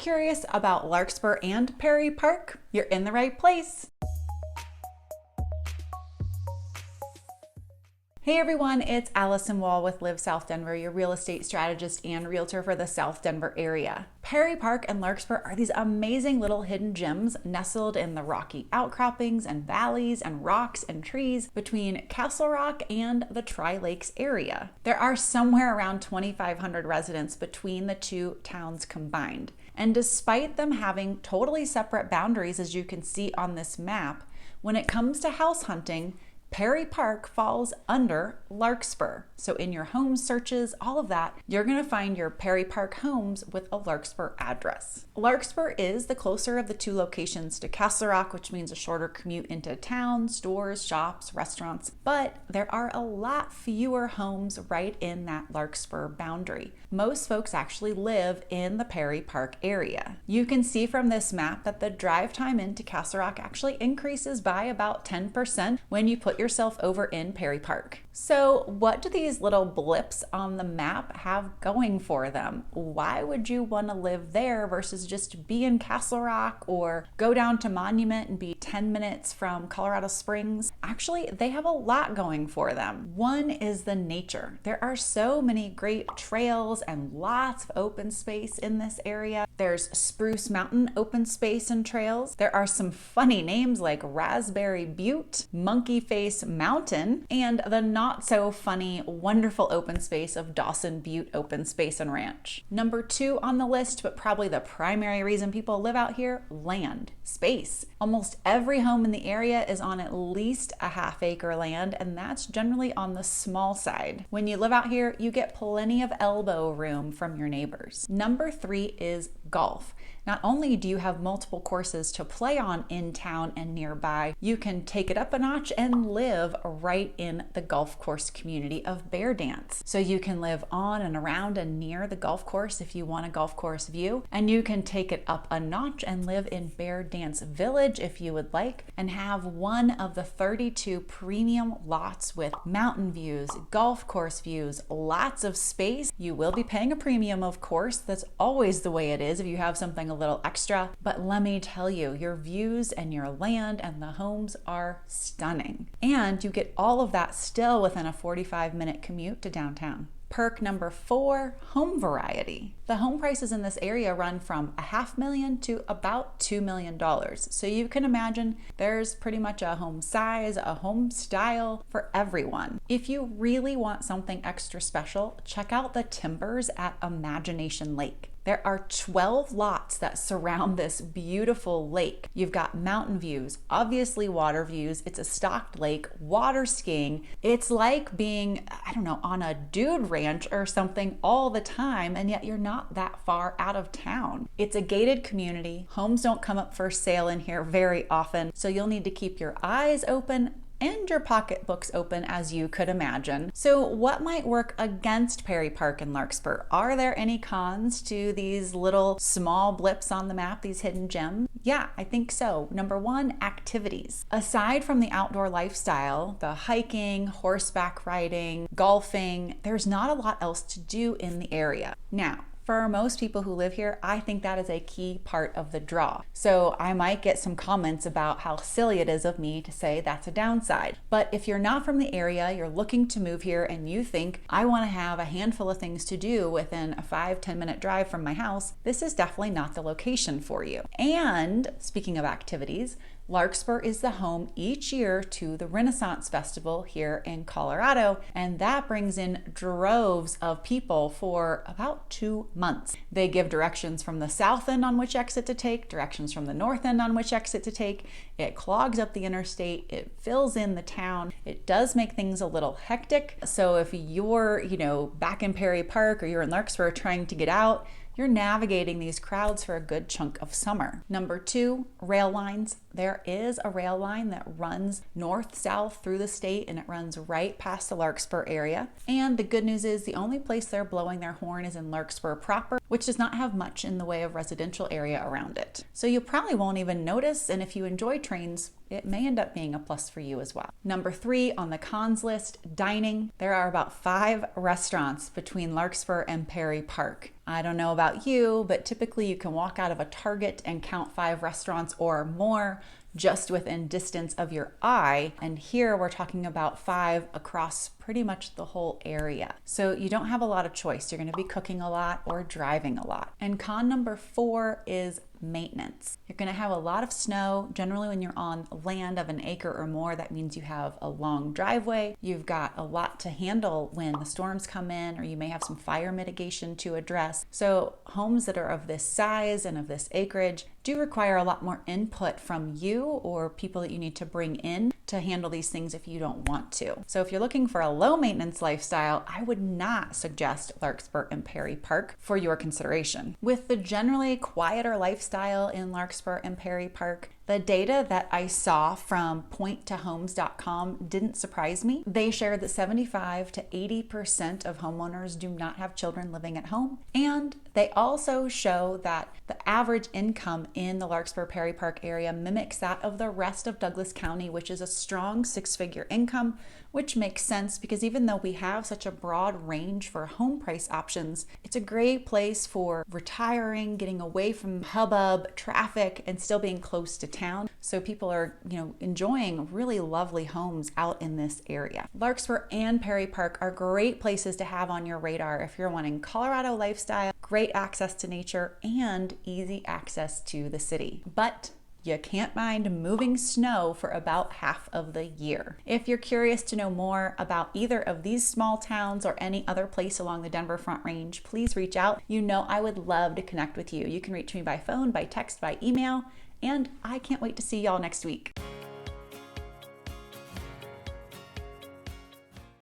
Curious about Larkspur and Perry Park? You're in the right place. Hey everyone, it's Alyson Wahl with Live South Denver, your real estate strategist and realtor for the South Denver area. Perry Park and Larkspur are these amazing little hidden gems nestled in the rocky outcroppings and valleys and rocks and trees between Castle Rock and the Tri-Lakes area. There are somewhere around 2,500 residents between the two towns combined. And despite them having totally separate boundaries, as you can see on this map, when it comes to house hunting, Perry Park falls under Larkspur. So in your home searches, all of that, you're gonna find your Perry Park homes with a Larkspur address. Larkspur is the closer of the two locations to Castle Rock, which means a shorter commute into town, stores, shops, restaurants, but there are a lot fewer homes right in that Larkspur boundary. Most folks actually live in the Perry Park area. You can see from this map that the drive time into Castle Rock actually increases by about 10% when you put yourself over in Perry Park. So what do these little blips on the map have going for them? Why would you want to live there versus just be in Castle Rock or go down to Monument and be 10 minutes from Colorado Springs? Actually, they have a lot going for them. One is the nature. There are so many great trails and lots of open space in this area. There's Spruce Mountain open space and trails. There are some funny names like Raspberry Butte, Monkey Face Mountain, and the not so funny, wonderful open space of Dawson Butte Open Space and Ranch. Number 2 on the list, but probably the primary reason people live out here, land, space. Almost every home in the area is on at least a half-acre land, and that's generally on the small side. When you live out here, you get plenty of elbow room from your neighbors. Number 3 is golf. Not only do you have multiple courses to play on in town and nearby, you can take it up a notch and live right in the golf course community of Bear Dance. So you can live on and around and near the golf course if you want a golf course view, and you can take it up a notch and live in Bear Dance Village if you would like, and have one of the 32 premium lots with mountain views, golf course views, lots of space. You will be paying a premium, of course. That's always the way it is if you have something a little extra, but let me tell you, your views and your land and the homes are stunning. And you get all of that still within a 45-minute commute to downtown. Perk number 4, home variety. The home prices in this area run from $500,000 to about $2 million. So you can imagine there's pretty much a home size, a home style for everyone. If you really want something extra special, check out the timbers at Imagination Lake. There are 12 lots that surround this beautiful lake. You've got mountain views, obviously water views. It's a stocked lake, water skiing. It's like being, I don't know, on a dude ranch or something all the time, and yet you're not that far out of town. It's a gated community. Homes don't come up for sale in here very often, so you'll need to keep your eyes open and your pocketbooks open, as you could imagine. So what might work against Perry Park and Larkspur? Are there any cons to these little small blips on the map, these hidden gems? Yeah, I think so. Number 1, activities. Aside from the outdoor lifestyle, the hiking, horseback riding, golfing, there's not a lot else to do in the area. Now, for most people who live here, I think that is a key part of the draw. So I might get some comments about how silly it is of me to say that's a downside. But if you're not from the area, you're looking to move here and you think, I want to have a handful of things to do within a 5-10 minute drive from my house, this is definitely not the location for you. And speaking of activities, Larkspur is the home each year to the Renaissance Festival here in Colorado, and that brings in droves of people for about 2 months. They give directions from the south end on which exit to take, directions from the north end on which exit to take. It clogs up the interstate, it fills in the town. It does make things a little hectic. So if you're, back in Perry Park or you're in Larkspur trying to get out, you're navigating these crowds for a good chunk of summer. Number 2, rail lines. there is a rail line that runs north-south through the state, and it runs right past the Larkspur area. And the good news is the only place they're blowing their horn is in Larkspur proper, which does not have much in the way of residential area around it. So you probably won't even notice, and if you enjoy trains, it may end up being a plus for you as well. Number 3 on the cons list, dining. There are about 5 restaurants between Larkspur and Perry Park. I don't know about you, but typically you can walk out of a Target and count 5 restaurants or more just within distance of your eye. And here we're talking about 5 across pretty much the whole area. So you don't have a lot of choice. You're going to be cooking a lot or driving a lot. And con number 4 is maintenance. You're going to have a lot of snow. Generally, when you're on land of an acre or more, that means you have a long driveway. You've got a lot to handle when the storms come in, or you may have some fire mitigation to address. So homes that are of this size and of this acreage do require a lot more input from you or people that you need to bring in to handle these things if you don't want to. So if you're looking for a low maintenance lifestyle, I would not suggest Larkspur and Perry Park for your consideration. With the generally quieter lifestyle in Larkspur and Perry Park, the data that I saw from pointtohomes.com didn't surprise me. They shared that 75 to 80% of homeowners do not have children living at home. And they also show that the average income in the Larkspur Perry Park area mimics that of the rest of Douglas County, which is a strong 6-figure income, which makes sense because even though we have such a broad range for home price options, it's a great place for retiring, getting away from hubbub, traffic, and still being close to town. So people are, enjoying really lovely homes out in this area. Larkspur and Perry Park are great places to have on your radar if you're wanting Colorado lifestyle, great access to nature, and easy access to the city. But you can't mind moving snow for about half of the year. If you're curious to know more about either of these small towns or any other place along the Denver Front Range, please reach out. I would love to connect with you. You can reach me by phone, by text, by email, and I can't wait to see y'all next week.